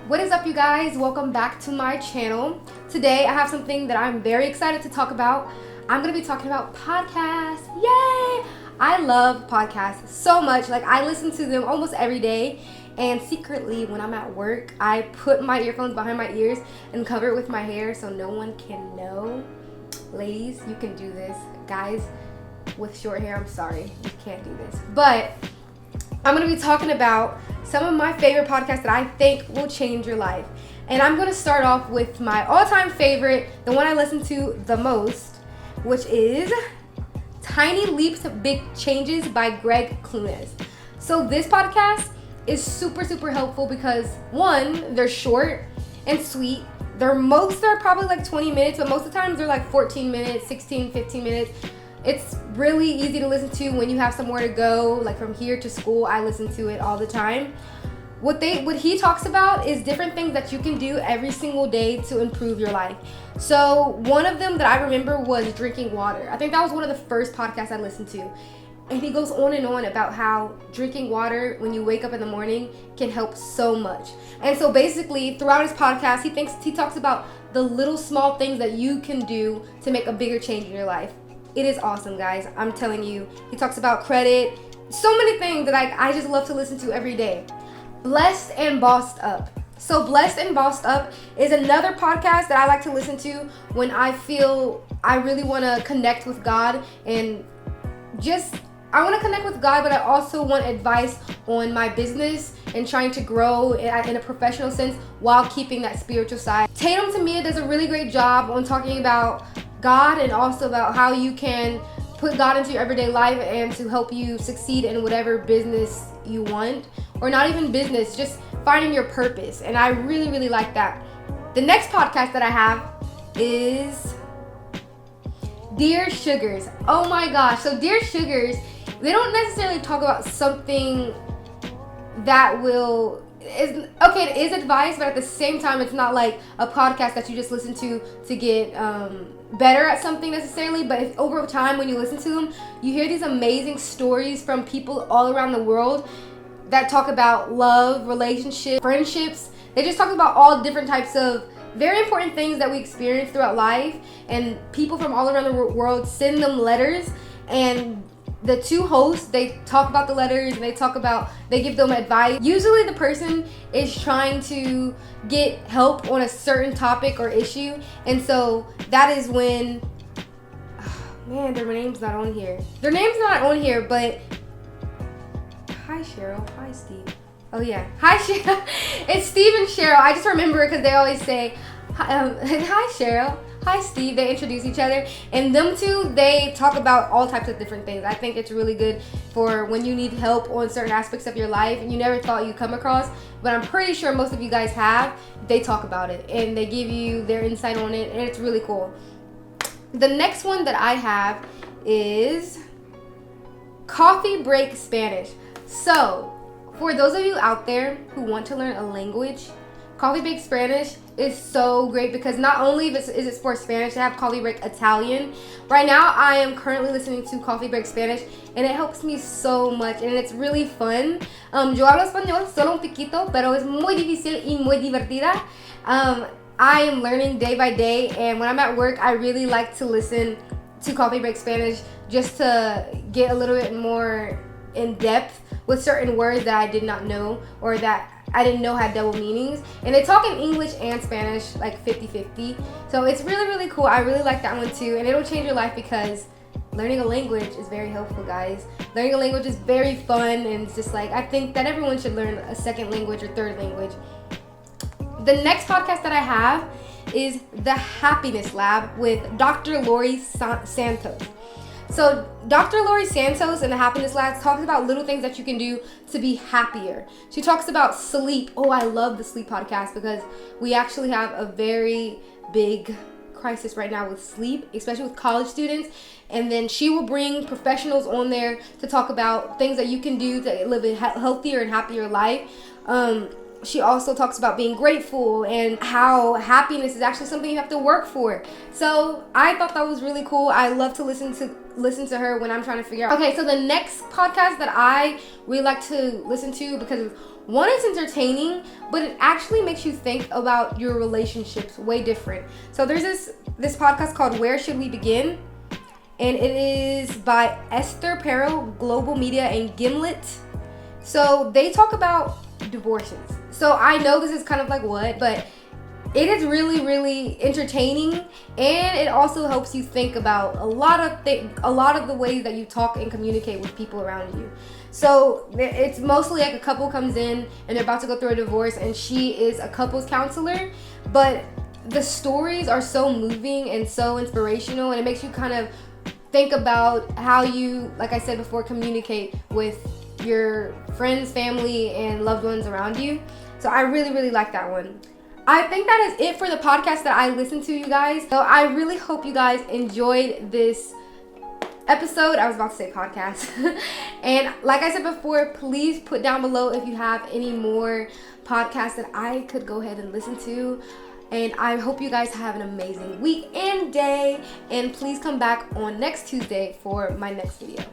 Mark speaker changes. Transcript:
Speaker 1: What is up, you guys? Welcome back to my channel. Today I have something that I'm very excited to talk about. I'm going to be talking about podcasts. Yay! I love podcasts so much. Like, I listen to them almost every day. And secretly, when I'm at work, I put my earphones behind my ears and cover it with my hair so no one can know. Ladies, you can do this. Guys with short hair, I'm sorry, you can't do this. But I'm going to be talking about some of my favorite podcasts that I think will change your life. And I'm going to start off with my all-time favorite, the one I listen to the most, which is Tiny Leaps, Big Changes by Gregg, Clunis. So this podcast is super helpful because, one, they're short and sweet. They're probably like 20 minutes, but most of the times they're like 14 minutes, 16, 15 minutes. It's really easy to listen to when you have somewhere to go, like from here to school. I listen to it all the time. What he talks about is different things that you can do every single day to improve your life. So one of them that I remember was drinking water. I think that was one of the first podcasts I listened to. And he goes on and on about how drinking water when you wake up in the morning can help so much. And so basically throughout his podcast, he talks about the little small things that you can do to make a bigger change in your life. It is awesome, guys. I'm telling you. He talks about credit. So many things that I just love to listen to every day. Blessed and Bossed Up. So Blessed and Bossed Up is another podcast that I like to listen to when I feel I really want to connect with God and I want to connect with God, but I also want advice on my business and trying to grow in a professional sense while keeping that spiritual side. Tatum Tamia does a really great job on talking about God and also about how you can put God into your everyday life and to help you succeed in whatever business you want, or not even business, just finding your purpose. And I really like that. The next podcast that I have is Dear Sugars. Oh my gosh. So Dear Sugars, they don't necessarily talk about something that it is advice, but at the same time, it's not like a podcast that you just listen to get better at something necessarily. But over time, when you listen to them, you hear these amazing stories from people all around the world that talk about love, relationships, friendships. They just talk about all different types of very important things that we experience throughout life, and people from all around the world send them letters, and the two hosts, they talk about the letters and they give them advice. Usually the person is trying to get help on a certain topic or issue, and so that is when, man, their name's not on here. Their name's not on here, but hi Cheryl, hi Steve. Oh yeah, hi Cheryl. It's Steve and Cheryl. I just remember it because they always say, hi Cheryl, hi Steve. They introduce each other, and them two, they talk about all types of different things. I think it's really good for when you need help on certain aspects of your life and you never thought you'd come across, but I'm pretty sure most of you guys have. They talk about it and they give you their insight on it, and it's really cool. The next one that I have is Coffee Break Spanish. So for those of you out there who want to learn a language, Coffee Break Spanish is so great because not only is it for Spanish, they have Coffee Break Italian. Right now, I am currently listening to Coffee Break Spanish, and it helps me so much, and it's really fun. Yo hablo español solo un poquito, pero es muy difícil y muy divertida. I am learning day by day, and when I'm at work, I really like to listen to Coffee Break Spanish just to get a little bit more in depth with certain words that I did not know or that I didn't know had double meanings. And they talk in English and Spanish like 50-50. So it's really cool. I really like that one too. And it'll change your life because learning a language is very helpful, guys. Learning a language is very fun, and it's just like, I think that everyone should learn a second language or third language. The next podcast that I have is The Happiness Lab with Dr. Lori Santos. So Dr. Lori Santos in The Happiness Lab talks about little things that you can do to be happier. She talks about sleep. Oh, I love the sleep podcast because we actually have a very big crisis right now with sleep, especially with college students. And then she will bring professionals on there to talk about things that you can do to live a healthier and happier life. She also talks about being grateful and how happiness is actually something you have to work for. So I thought that was really cool. I love to listen to her when I'm trying to figure out. Okay, so the next podcast that I really like to listen to because of One, it's entertaining, but it actually makes you think about your relationships way different. So there's this podcast called Where Should We Begin? And it is by Esther Perel, Global Media, and Gimlet. So they talk about divorces. So I know this is kind of like what, but it is really, really entertaining, and it also helps you think about a lot of the ways that you talk and communicate with people around you. So it's mostly like a couple comes in and they're about to go through a divorce, and she is a couples counselor, but the stories are so moving and so inspirational, and it makes you kind of think about how you, like I said before, communicate with your friends, family, and loved ones around you. So I really, really like that one. I think that is it for the podcast that I listened to, you guys. So I really hope you guys enjoyed this episode. I was about to say podcast. And like I said before, please put down below if you have any more podcasts that I could go ahead and listen to. And I hope you guys have an amazing week and day. And please come back on next Tuesday for my next video.